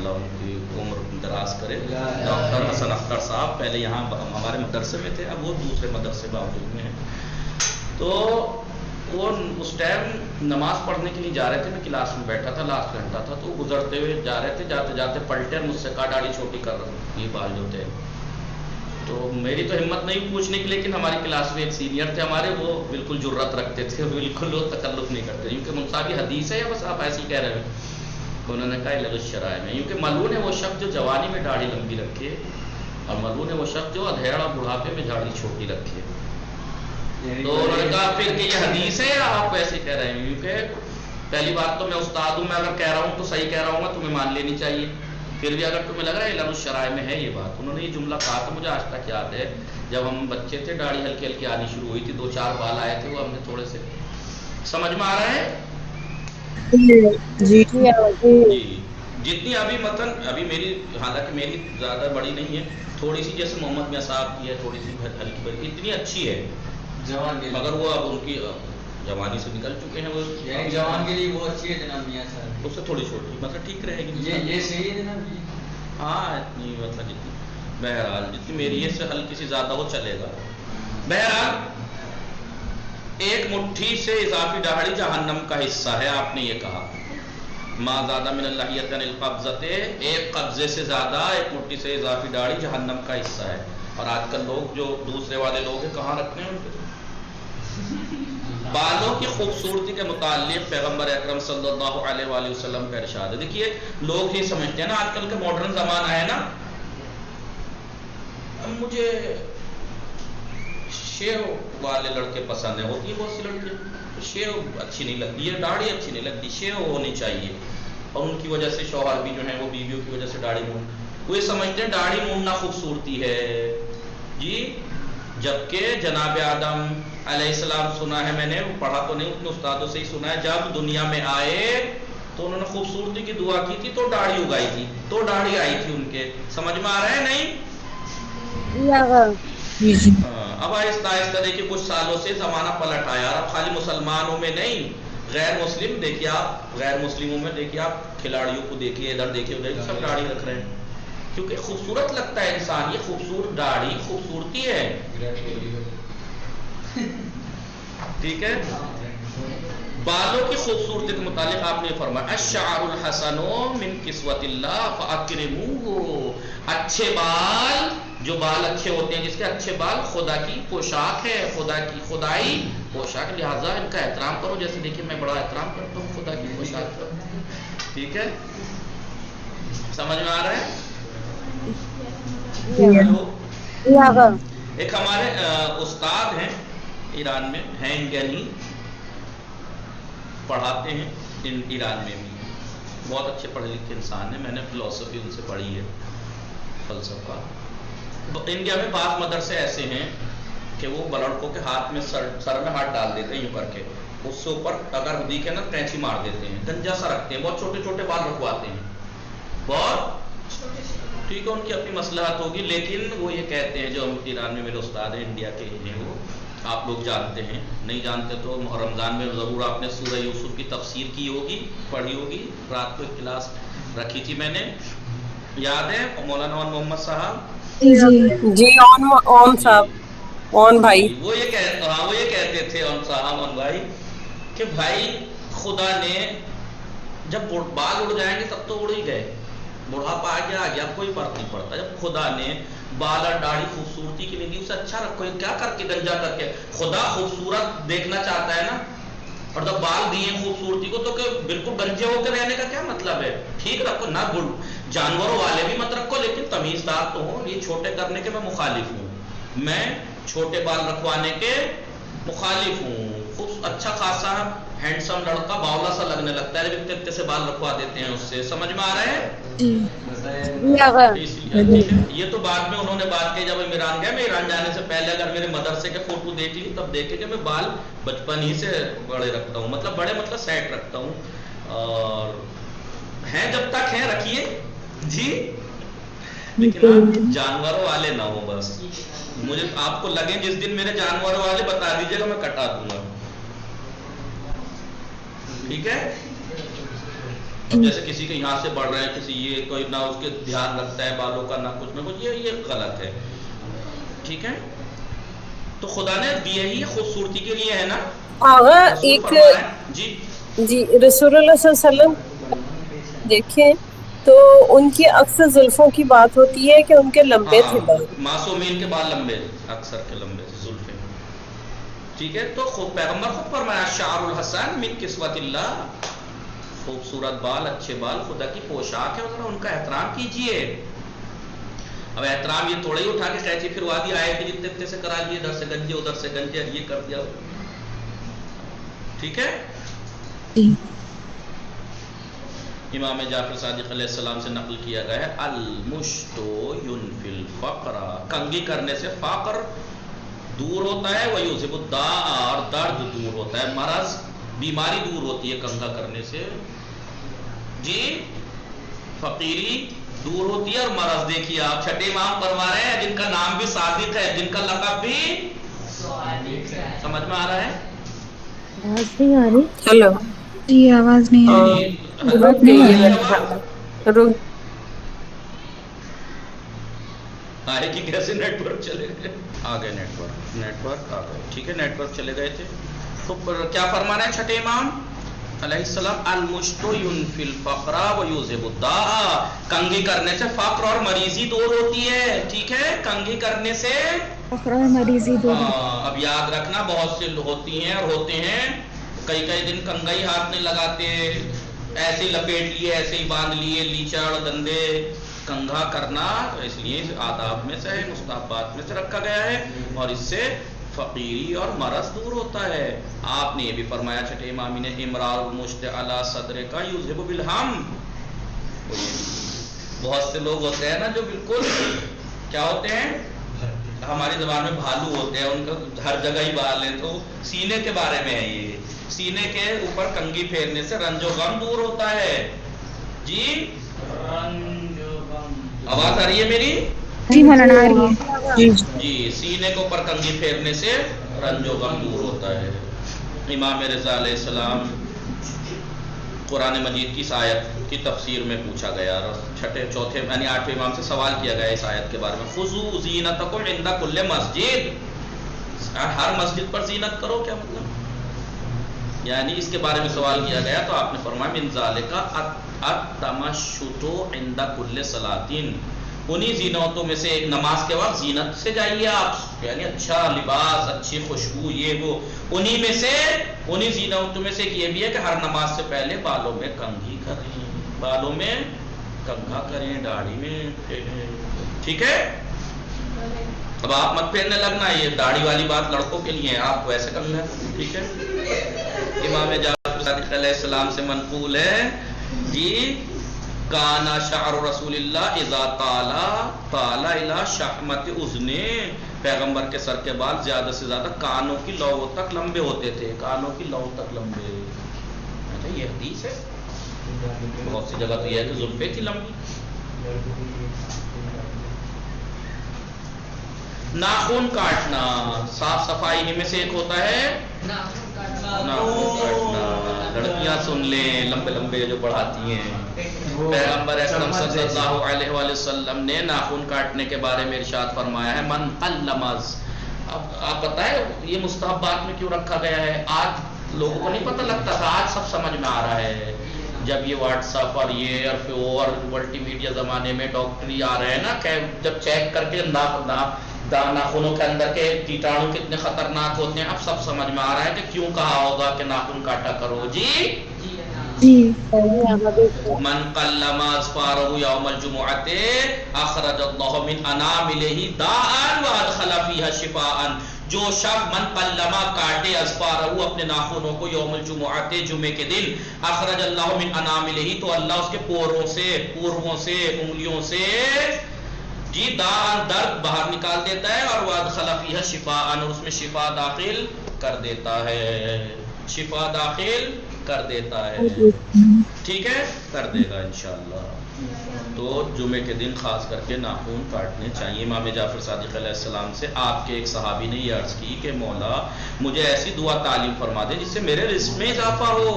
اللہ ان کی عمر دراز کرے. ڈاکٹر حسن اختر صاحب پہلے یہاں ہمارے مدرسے میں تھے, اب وہ دوسرے مدرسے باوجود میں ہیں. تو وہ اس ٹائم نماز پڑھنے کے لیے جا رہے تھے, میں کلاس میں بیٹھا تھا, لاسٹ گھنٹہ تھا, تو گزرتے ہوئے جا رہے تھے, جاتے جاتے پلٹے اور مجھ سے کہا داڑھی چھوٹی کر رہے, یہ بال جو تھے. تو میری تو ہمت نہیں پوچھنے کی, لیکن ہماری کلاس میں ایک سینئر تھے ہمارے, وہ بالکل جرت رکھتے تھے, بالکل وہ تکلف نہیں کرتے, کیونکہ منصابی حدیث ہے یا بس آپ ایسے ہی کہہ رہے ہیں. انہوں نے کہا لغ الشرائع میں, کیونکہ ملعون ہے وہ شخص جو جوانی میں داڑھی لمبی رکھے, اور ملعون ہے وہ شخص جو ادھیڑ اور بڑھاپے میں داڑھی چھوٹی رکھے. تو انہوں نے کہا پھر کہ یہ حدیث ہے یا آپ ایسے کہہ رہے ہیں, کیونکہ پہلی بات تو میں استاد ہوں, میں اگر کہہ رہا ہوں تو صحیح کہہ رہا ہوں گا, تمہیں مان لینی چاہیے. پھر بھی اگر تمہیں لگ رہا ہے لغ الشرائع میں ہے یہ بات. انہوں نے یہ جملہ کہا تو مجھے آج تک یاد ہے, جب ہم بچے تھے داڑھی ہلکی ہلکی آنی شروع ہوئی تھی, 2-4 بال آئے تھے, وہ ہم نے تھوڑے سے, سمجھ میں آ رہا ہے جی جی. جتنی ابھی متن ابھی میری, حالانکہ میری زیادہ بڑی نہیں ہے, تھوڑی سی جیسے محمد میاں صاحب کی ہے, تھوڑی سی ہلکی بڑی, اتنی اچھی ہے جوان کے مگر وہ اب ان کی جوانی سے نکل چکے ہیں, وہ جوان کے لیے وہ اچھی ہے جناب میاں صاحب, اس سے تھوڑی چھوٹی, مطلب ٹھیک رہے گی. یہ صحیح ہے جناب. ہاں اتنی مطلب جتنی, بہرحال جتنی میری ہے سے ہلکی سی زیادہ وہ چلے گا. بہرحال ایک مٹھی سے اضافی داڑھی جہنم کا حصہ ہے, آپ نے یہ کہا. ما زیادہ من اللحیۃ عن القبضۃ, ایک قبضے سے زیادہ, ایک مٹھی سے اضافی داڑھی جہنم کا حصہ ہے. اور آج کل لوگ جو دوسرے والے لوگ ہیں کہاں رکھتے ہیں ان کے بالوں کی خوبصورتی کے متعلق پیغمبر اکرم صلی اللہ علیہ وآلہ وسلم کا ارشاد ہے. دیکھیے لوگ ہی سمجھتے ہیں نا, آج کل کا ماڈرن زمانہ ہے نا, مجھے شیو والے لڑکے پسند ہیں, ہوتی ہے بہت سی لڑکیاں, شیو اچھی نہیں لگتی, یہ داڑھی اچھی نہیں لگتی, شیو ہونی چاہیے. اور ان کی وجہ سے شوہر بھی جو ہیں وہ بیویوں کی وجہ سے داڑھی مونڈ, وہ یہ سمجھتے ہیں داڑھی مونڈنا خوبصورتی ہے جی. جبکہ جناب آدم علیہ السلام, سنا ہے میں نے, وہ پڑھا تو نہیں, اپنے استادوں سے ہی سنا ہے, جب دنیا میں آئے تو انہوں نے خوبصورتی کی دعا کی تھی, تو داڑھی اگائی تھی, تو داڑھی آئی تھی ان کے. سمجھ میں آ رہا ہے نہیں؟ اب آہستہ آہستہ دیکھیے کچھ سالوں سے زمانہ پلٹ آیا, اب خالی مسلمانوں میں نہیں, غیر مسلم دیکھیے آپ, غیر مسلموں میں دیکھیے آپ, کھلاڑیوں کو دیکھیے, ادھر دیکھیے ادھر, سب داڑھی رکھ رہے ہیں, کیونکہ خوبصورت لگتا ہے انسان, یہ خوبصورت داڑھی خوبصورتی ہے. ٹھیک ہے. بالوں کی خوبصورتی کے متعلق آپ نے فرمایا الشعر الحسن من کسوت اللہ فاکرموہ, اچھے بال, جو بال اچھے ہوتے ہیں, جس کے اچھے بال خدا کی پوشاک ہے, خدا کی خدائی پوشاک, لہٰذا ان کا احترام کرو. جیسے دیکھیے میں بڑا احترام کرتا ہوں خدا کی پوشاک کا. ٹھیک ہے, سمجھ میں آ رہا ہے؟ ہلو. ایک ہمارے استاد ہیں ایران میں, ہیں انڈیا نہیں, پڑھاتے ہیں ایران میں بھی, بہت اچھے پڑھے لکھے انسان ہیں, میں نے فلسفی ان سے پڑھی ہے, فلسفہ. انڈیا میں بعض مدرسے ایسے ہیں کہ وہ لڑکوں کے ہاتھ میں سر میں ہاتھ ڈال دیتے ہیں یوں کر کے, اس سے اوپر اگر دیکھے نا کینچی مار دیتے ہیں, گنجا سا رکھتے ہیں, بہت چھوٹے چھوٹے بال رکھواتے ہیں, بہت ٹھیک ہے, ان کی اپنی مصلحت ہوگی. لیکن وہ یہ کہتے ہیں, جو ایران میں میرے استاد ہیں انڈیا کے ہیں, وہ آپ لوگ جانتے ہیں, نہیں جانتے تو رمضان میں ضرور آپ نے سورہ یوسف کی تفسیر کی ہوگی, پڑھی ہوگی, رات کو ایک کلاس رکھی تھی میں نے, یاد ہے مولانا محمد صاحب جی اون صاحب, اون بھائی, وہ یہ کہتے تھے اون صاحب, اون بھائی, کہ بھائی خدا نے جب بال اڑ جائیں گے تب تو اڑ ہی گئے, بڑھاپا آ گیا کوئی فرق نہیں پڑتا. جب خدا نے بال اور داڑھی خوبصورتی کے لیے دی, اسے اچھا رکھو, کیا کر کے گنجا کر کے, خدا خوبصورت دیکھنا چاہتا ہے نا, اور جب بال دیے خوبصورتی کو تو کہ بالکل گنجے ہو کے رہنے کا کیا مطلب ہے, ٹھیک رکھو نا, جانوروں والے بھی مت رکھو, لیکن تمیزدار تو ہو. یہ چھوٹے کرنے کے میں مخالف ہوں, میں چھوٹے بال رکھوانے کے مخالف ہوں. خوب اچھا خاصا ہینڈسم لڑکا باولا سا لگنے لگتا ہے, لیکن اتنے سے بال رکھوا دیتے ہیں اس سے, سمجھ میں آ رہا ہے؟ یہ تو بعد میں انہوں نے بات کی, جب ایران گئے, میں ایران جانے سے پہلے اگر میرے مدرسے کے فوٹو دیکھ لی تب دیکھے کہ میں بال بچپن ہی سے بڑے رکھتا ہوں, مطلب سیٹ رکھتا ہوں, اور ہیں جب تک ہیں رکھیے جی, لیکن آپ جانوروں والے نہ ہو بس. مجھے آپ کو لگے جس دن میرے جانوروں والے بتا دیجیے گا, میں کٹا دوں گا, ٹھیک ہے. اب جیسے کسی کے یہاں سے بڑھ رہے ہیں، کسی یہ کوئی نہ اس کے دھیان رکھتا ہے بالوں کا، نہ کچھ، یہ غلط ہے، ٹھیک ہے؟ تو خدا نے دیے ہی خوبصورتی کے لیے ہے نا. آغا رسول ایک فرما رہے ہیں جی جی رسول اللہ صلی اللہ علیہ وسلم دیکھیں تو ان کی اکثر زلفوں کی بات ہوتی ہے کہ ان کے لمبے تھے بال. معصومین کے بال لمبے، اکثر کے لمبے زلفیں، ٹھیک ہے؟ تو خود پیغمبر خود فرمایا شعر الحسن من کسوت اللہ، خوبصورت بال، اچھے بال خدا کی پوشاک ہے، ذرا ان کا احترام کیجئے. اب احترام یہ تھوڑا ہی اٹھا کے قینچی پھروا دی، آئے کہ جتنے اتنے سے کرا لیے، ادھر سے گنجے ادھر سے گنجے، یہ کر دیا، ٹھیک ہے؟ جی امام جعفر صادق علیہ السلام سے نقل کیا گیا ہے المشتو ینفی الفقر، کنگھی کرنے سے فقر دور ہوتا ہے، ویذھب الداء، اور درد دور ہوتا ہے، مرض بیماری دور ہوتی ہے کنگھا کرنے سے، جی فقیری دور ہوتی ہے اور مرض. دیکھیے آپ چھٹے امام فرما رہے ہیں جن کا نام بھی صادق ہے، جن کا لقب بھی سمجھ میں آ رہا ہے؟ آواز نہیں آ رہی. ہیلو جی آواز نہیں آ رہی. رک گئی ہے میرے خیال میں. رک آئے کہ کیسے نیٹ ورک چلے گئے، آ گئے نیٹ ورک آ گئے، ٹھیک ہے؟ نیٹ ورک چلے گئے تھے. تو کیا فرمانا ہے چھٹے امام علیہ السلام؟ المشتو ینفی الفقر ویذھب الداء، کنگھی کرنے سے فقر اور مریضی دور ہوتی ہے، ٹھیک ہے؟ کنگھی کرنے سے فقر اور مریضی دور. اب یاد رکھنا بہت سے ہوتی ہیں اور ہوتے ہیں کئی دن کنگھی ہاتھ نہیں لگاتے، ایسے ہی لپیٹ لیے، ایسے ہی باندھ لیے، لیچڑ گندے. کنگھا کرنا اس لیے آداب میں سے ہے، مستحبات میں سے رکھا گیا ہے، اور اس سے فقیری اور مرض دور ہوتا ہے. آپ نے یہ بھی فرمایا چھٹے امامی نے امرار المشت علی صدر کا یذھب بالہم. بہت سے لوگ ہوتے ہیں نا جو بالکل کیا ہوتے ہیں، ہماری زبان میں بھالو ہوتے ہیں، ان کا ہر جگہ ہی بال ہیں. تو سینے کے بارے میں ہے یہ، سینے کے اوپر کنگھی پھیرنے سے رنج و غم دور ہوتا ہے. جی آواز آ رہی ہے میری؟ جی مولانا آ رہی ہے. جی سینے کے اوپر کنگھی پھیرنے سے رنج و غم دور ہوتا ہے. امام رضا علیہ السلام قرآن مجید کی اس آیت کی تفسیر میں پوچھا گیا، چوتھے یعنی 8ویں امام سے سوال کیا گیا اس آیت کے بارے میں، خذوا زینتکم عند کل مسجد، ہر مسجد پر زینت کرو، کیا مطلب؟ یعنی اس کے بارے میں سوال کیا گیا تو آپ نے فرمایا من ذالک التمشط عند کل صلاۃ، انہی زینتوں میں سے ایک نماز کے وقت زینت سے جائیے آپ، یعنی اچھا لباس، اچھی خوشبو، یہ وہ. انہی میں سے انہی زینتوں میں سے ایک یہ بھی ہے کہ ہر نماز سے پہلے بالوں میں کنگھی کریں، بالوں میں کنگھا کریں، داڑھی میں، ٹھیک ہے؟ اب آپ مت پھیرنے لگنا، یہ داڑھی والی بات لڑکوں کے لیے ہے، آپ کو ایسے کرنا ہے، ٹھیک ہے؟ امام جعفر صادق علیہ السلام سے منقول ہے جی کانا شعر رسول اللہ اذا طال الی شحمت اذنے، پیغمبر کے سر کے بال زیادہ سے زیادہ کانوں کی لو تک لمبے ہوتے تھے، کانوں کی لو تک لمبے. اچھا یہ حدیث ہے، بہت سی جگہ تو یہ ہے کہ زلفیں تھی لمبی. ناخن کاٹنا صاف صفائی میں سے ایک ہوتا ہے، ناخن کاٹنا. لڑکیاں سن لیں لمبے لمبے جو بڑھاتی ہیں، پیغمبر اکرم صلی اللہ علیہ وآلہ وسلم نے ناخن کاٹنے کے بارے میں ارشاد فرمایا ہے من قلمز. اب آپ بتائیں یہ مستحبات میں کیوں رکھا گیا ہے؟ آج لوگوں کو نہیں پتہ لگتا تھا، آج سب سمجھ میں آ رہا ہے. جب یہ واٹس ایپ اور یہ اور ملٹی میڈیا زمانے میں ڈاکٹری آ رہے ہیں نا، کہ جب چیک کر کے ناخنوں کے اندر کے کیٹاڑو کتنے خطرناک ہوتے ہیں، اب سب سمجھ میں آ رہا ہے کہ کیوں کہا ہوگا کہ ناخن کاٹا کرو. جی من قلم اظفارہ یوم الجمعۃ اخرج اللہ من اناملہ داء وادخل فیہا شفاء. جو شخص من قلما کاٹے اظفارہ اپنے ناخنوں کو یوم الجمعۃ جمعے کے دن، اخرج اللہ من اناملہ تو اللہ اس کے پوروں سے انگلیوں سے جی داء درد باہر نکال دیتا ہے، اور وادخل فیہا شفاء اور اس میں شفا داخل کر دیتا ہے، شفا داخل کر دیتا ہے. ٹھیک ہے، کر دے گا انشاءاللہ. تو تو جمعے کے دن خاص کر کے ناخن کاٹنے چاہیے۔ امام جعفر صادق علیہ السلام سے آپ کے ایک صحابی نے یہ عرض کی کہ مولا مجھے ایسی دعا تعلیم فرما دے جس سے میرے رزق میں اضافہ ہو،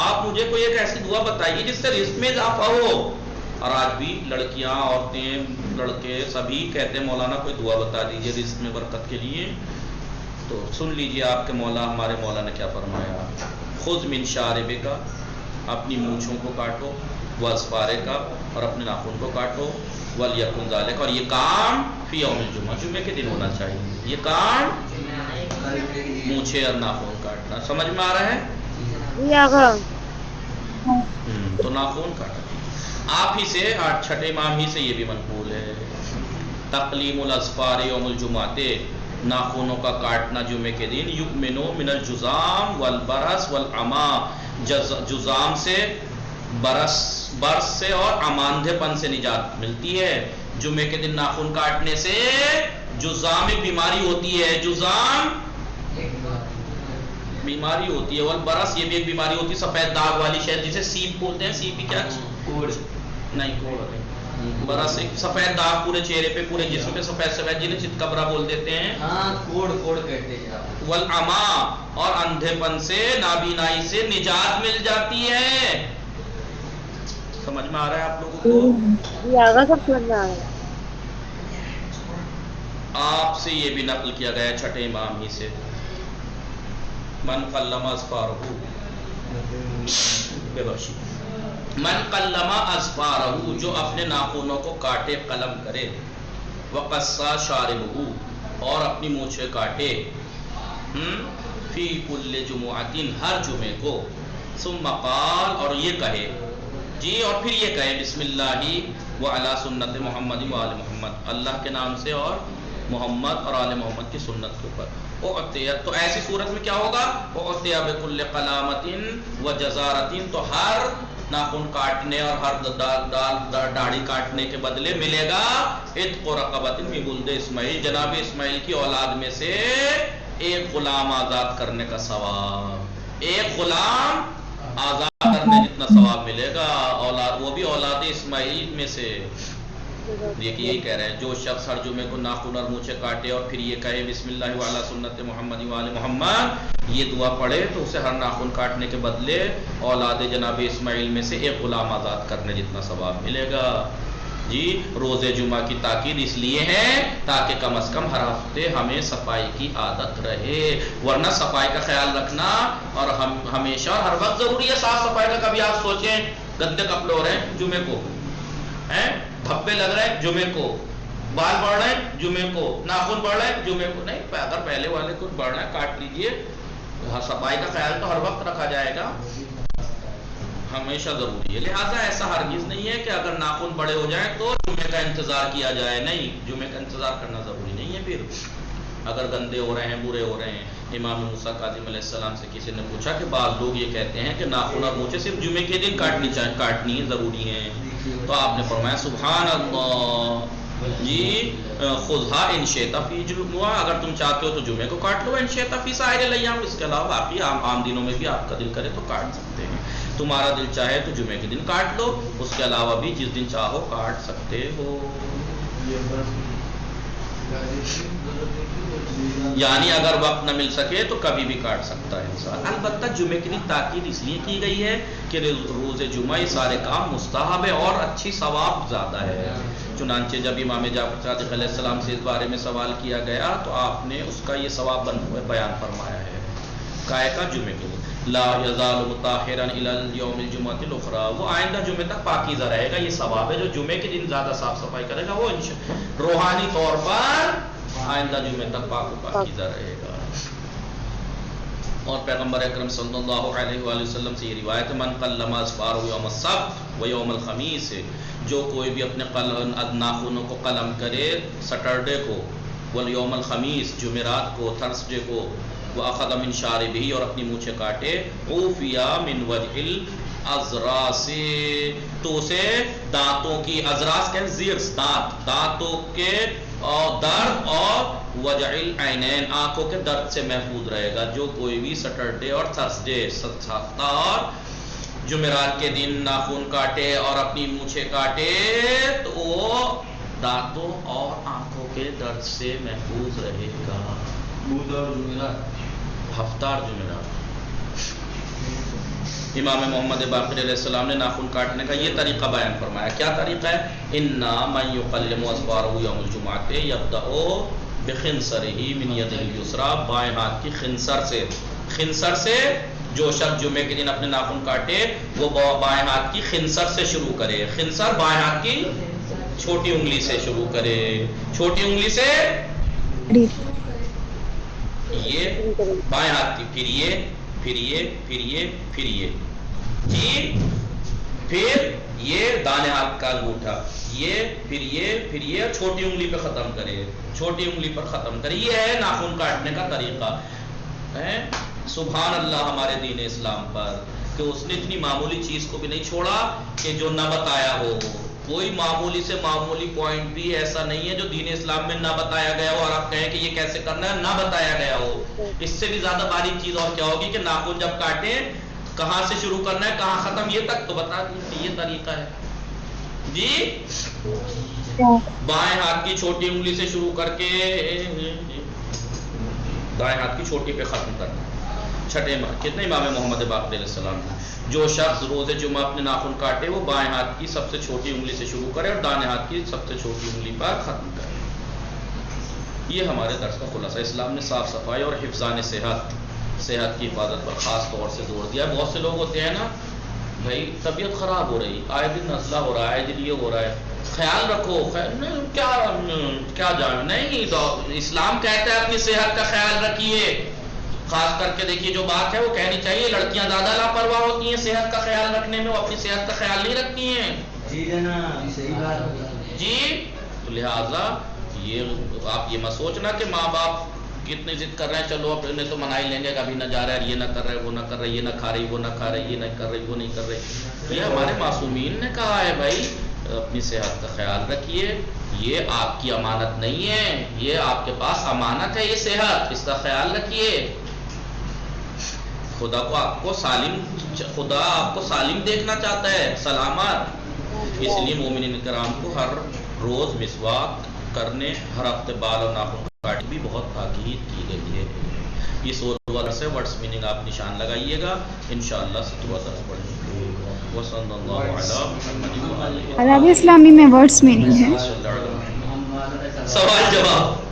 آپ مجھے کوئی ایک ایسی دعا بتائیے جس سے رزق میں اضافہ ہو۔ اور آج بھی لڑکیاں، عورتیں، لڑکے سبھی کہتے ہیں مولانا کوئی دعا بتا دیجیے رزق میں برکت کے لیے۔ تو سن لیجیے آپ کے مولا، ہمارے مولا نے کیا فرمایا، خذ من شاربک، اپنی مونچھوں کو کاٹو، واظفارک، اور اپنے ناخن کو کاٹو، ولیکن ذالک، اور یہ کام فی یوم الجمعہ، جمعے کے دن ہونا چاہیے۔ یہ کام مونچھے اور ناخن کاٹنا، سمجھ میں آ رہا ہے؟ جی آقا۔ تو ناخن کاٹنا آپ ہی سے، چھٹے امام ہی سے یہ بھی منقول ہے، تقلیم الاظفار یوم الجمعہ، ناخنوں کا کاٹنا جمعے کے دن، یؤمنو من الجزام والبرس والعما، جزام سے، برس سے اور عماندھے پن سے نجات ملتی ہے۔ جمعے کے دن ناخن کاٹنے سے جزام ایک بیماری ہوتی ہے، جزام بیماری ہوتی ہے، والبرس یہ بھی ایک بیماری ہوتی ہے، سفید داغ والی شہد جسے سیپ بولتے ہیں، سیپ بھی کیا نہیں، کوڑ، برس ایک سفید داغ پورے چہرے پہ، پورے جسم پہ سفید سفید، جنہیں چتکبرا بول دیتے ہیں، ہاں کوڑ کہتے ہیں۔ والعما، اور اندھے پن سے، نابینائی سے نجات مل جاتی ہے۔ سمجھ میں آ رہا ہے آپ لوگوں کو؟ جی آقا، سب سمجھ میں آ رہا ہے۔ آپ سے یہ بھی نقل کیا گیا چھٹے امام ہی سے، من قلم اظفارہ، من قلم اظفارہ، جو اپنے ناخنوں کو کاٹے، قلم کرے، وقصا شاربہ، اور اپنی مونچھیں کاٹے، فی کل جمعۃ، ہر جمعے کو، ثم قال، اور یہ کہے، جی، اور پھر یہ کہے، بسم اللہ وعلی سنت محمد وآل محمد، اللہ کے نام سے اور محمد اور آل محمد کی سنت کے اوپر، تو ایسی صورت میں کیا ہوگا، اعطی بکل قلامۃ وجزارۃ، تو ہر ناخن کاٹنے اور ہر داڑھی کاٹنے کے بدلے ملے گا عتق رقبۃ من ولد اسماعیل، جناب اسماعیل کی اولاد میں سے ایک غلام آزاد کرنے کا ثواب، ایک غلام آزاد کرنے جتنا ثواب ملے گا، اولاد، وہ بھی اولاد اسماعیل میں سے۔ دیکھیے یہی کہہ رہے ہیں، جو شخص ہر جمعے کو ناخن اور مونچھیں کاٹے اور پھر یہ کہے بسم اللہ وعلی سنت محمد وآل محمد، یہ دعا پڑھے تو اسے ہر ناخن کاٹنے کے بدلے اولاد جناب اسماعیل میں سے ایک غلام آزاد کرنے جتنا ثواب ملے گا۔ جی، روز جمعہ کی تاکید اس لیے ہے تاکہ کم از کم ہر ہفتے ہمیں صفائی کی عادت رہے، ورنہ صفائی کا خیال رکھنا اور ہمیشہ ہر وقت ضروری ہے صاف صفائی کا۔ کبھی آپ سوچیں گندے کپڑے ہو رہے ہیں جمعے کو، دھبے لگ رہے ہیں جمعے کو، بال بڑھ رہے ہیں جمعے کو، ناخن بڑھ رہے ہیں جمعے کو، نہیں، اگر پہلے والے کو بڑھ رہا ہے کاٹ لیجئے۔ صفائی کا خیال تو ہر وقت رکھا جائے گا، ہمیشہ ضروری ہے۔ لہٰذا ایسا ہرگز نہیں ہے کہ اگر ناخن بڑے ہو جائیں تو جمعے کا انتظار کیا جائے، نہیں، جمعے کا انتظار کرنا ضروری نہیں ہے۔ پھر اگر گندے ہو رہے ہیں، برے ہو رہے ہیں، امام موسیٰ کاظم علیہ السلام سے کسی نے پوچھا کہ بعض لوگ یہ کہتے ہیں کہ ناخن اور مونچھیں صرف جمعے کے دن کاٹنی ضروری ہیں، تو آپ نے فرمایا سبحان اللہ، جی، خذھا ان شئت فی جمعہ، اگر تم چاہتے ہو تو جمعے کو کاٹ لو، ان شئت فی سائر الایام، اس کے علاوہ باقی عام دنوں میں بھی آپ کا دل کرے تو کاٹ سکتے ہیں، تمہارا دل چاہے تو جمعے کے دن کاٹ لو، اس کے علاوہ بھی جس دن چاہو کاٹ سکتے ہو۔ یعنی اگر وقت نہ مل سکے تو کبھی بھی کاٹ سکتا ہے انسان۔ البتہ جمعے کے دن تاکید اس لیے کی گئی ہے کہ روز جمعہ یہ سارے کام مستحب ہے اور اچھی ثواب زیادہ ہے۔ چنانچہ جب امام جعفر صادق علیہ السلام سے اس بارے میں سوال کیا گیا تو آپ نے اس کا یہ ثواب بیان فرمایا ہے، کائے کا جمعے کے دن لا یزال مطہرا الی یوم الجمعۃ الاخری، وہ آئندہ جمعے تک پاکیزہ رہے گا، یہ ثواب ہے۔ جو جمعے کے دن زیادہ صاف صفائی کرے گا وہ روحانی طور پر آئندہ جمعے تک پاک و پاکیزہ رہے گا۔ اور پیغمبر اکرم صلی اللہ علیہ وآلہ وسلم سے یہ روایت ہے، من قلم اظفارہ یوم السبت و یوم الخمیس، جو کوئی بھی اپنے ناخنوں کو قلم کرے سیٹرڈے کو، والیوم الخمیس جمعرات کو، تھرسڈے کو، واخذ من شاربہ اور اپنی مونچھیں کاٹے، عوفیا من وجع الازراس، تو اسے دانتوں کی، ازراس کے زیرس، دانتوں کے درد اور وجع العینین آنکھوں کے درد سے محفوظ رہے گا۔ جو کوئی بھی سیٹرڈے اور تھرسڈے، ہفتہ اور جمعرات کے دن ناخن کاٹے اور اپنی مونچھیں کاٹے تو وہ دانتوں اور آنکھوں کے درد سے محفوظ رہے گا. بدھ اور جمعرات. ہفتہ اور جمعرات. امام محمد باقر علیہ السلام نے ناخن کاٹنے کا یہ طریقہ بیان فرمایا. کیا طریقہ ہے؟ اِنَّا مَن يُقَلِّمُ أَظْفَارَهُ يَوْمَ الْجُمْعَةِ يَبْدَأُ بِخِنْصَرِهِ مِنْ يَدِهِ الْيُسْرَىٰ. بائیں ہاتھ کی خنصر سے جو شخص جمعے کے دن اپنے ناخن کاٹے وہ بائیں ہاتھ کی خنصر سے شروع کرے. خنصر بائیں ہاتھ کی چھوٹی انگلی سے شروع کرے. چھوٹی انگلی سے یہ بائیں ہاتھ کی پھر یہ جی، پھر یہ دانے ہاتھ کا انگوٹھا، یہ پھر یہ چھوٹی انگلی پہ ختم کرے. چھوٹی انگلی پر ختم کرے. یہ ہے ناخن کاٹنے کا طریقہ. سبحان اللہ ہمارے دین اسلام پر کہ اس نے اتنی معمولی چیز کو بھی نہیں چھوڑا کہ جو نہ بتایا ہو. کوئی معمولی سے معمولی پوائنٹ بھی ایسا نہیں ہے جو دین اسلام میں نہ بتایا گیا ہو اور آپ کہیں کہ یہ کیسے کرنا ہے، نہ بتایا گیا ہو. اس سے بھی زیادہ باریک چیز اور کیا ہوگی کہ ناخن جب کاٹیں کہاں سے شروع کرنا ہے کہاں ختم، یہ تک تو بتا دیں. یہ طریقہ ہے جی. بائیں ہاتھ کی چھوٹی انگلی سے شروع کر کے دائیں ہاتھ کی چھوٹی پہ ختم کرنا. چھٹے کتنے امام محمد باقر علیہ السلام نے جو شخص روز جمعہ اپنے ناخن کاٹے وہ بائیں ہاتھ کی سب سے چھوٹی انگلی سے شروع کرے اور دائیں ہاتھ کی سب سے چھوٹی انگلی پر ختم کرے. یہ ہمارے درس کا خلاصہ. اسلام نے صاف صفائی اور حفظان صحت کی حفاظت پر خاص طور سے زور دیا ہے. بہت سے لوگ ہوتے ہیں نا بھائی طبیعت خراب ہو رہی، آئے دن نزلہ ہو رہا ہے، آئے دن یہ ہو رہا ہے، خیال رکھو. کیا جائیں نہیں تو اسلام کہتا ہے اپنی صحت کا خیال رکھیے. خاص کر کے دیکھیے جو بات ہے وہ کہنی چاہیے. لڑکیاں زیادہ لاپرواہ ہوتی ہیں صحت کا خیال رکھنے میں، وہ اپنی صحت کا خیال نہیں رکھتی ہیں. جی جناب صحیح بات جی. تو لہٰذا یہ آپ یہ مت سوچنا کہ ماں باپ کتنی ضد کر رہے ہیں چلو اب انہیں تو منا ہی لیں گے، کبھی نہ جا رہا ہے، یہ نہ کر رہے وہ نہ کر رہے، یہ نہ کھا رہی وہ نہ کھا رہے، یہ نہ کر رہی وہ نہیں کر رہے. یہ ہمارے معصومین نے کہا ہے بھائی اپنی صحت کا خیال رکھیے. یہ آپ کی امانت نہیں ہے، یہ آپ کے پاس امانت ہے یہ صحت، اس کا خیال رکھیے. خدا آپ کو سالم دیکھنا چاہتا ہے، سلامت. اس لیے مومنین کرام کو ہر روز مسواک کرنے، ہر ہفتے بال اور ناخن کاٹنے بھی بہت تاکید کی گئی ہے. اس ورڈ سے ورڈس میننگ آپ نشان لگائیے گا. انشاءاللہ ستوہ درس پڑھیں گے. وصلی اللہ علی محمد. عربی اسلامی میں ورڈس میننگ ہے. سوال جواب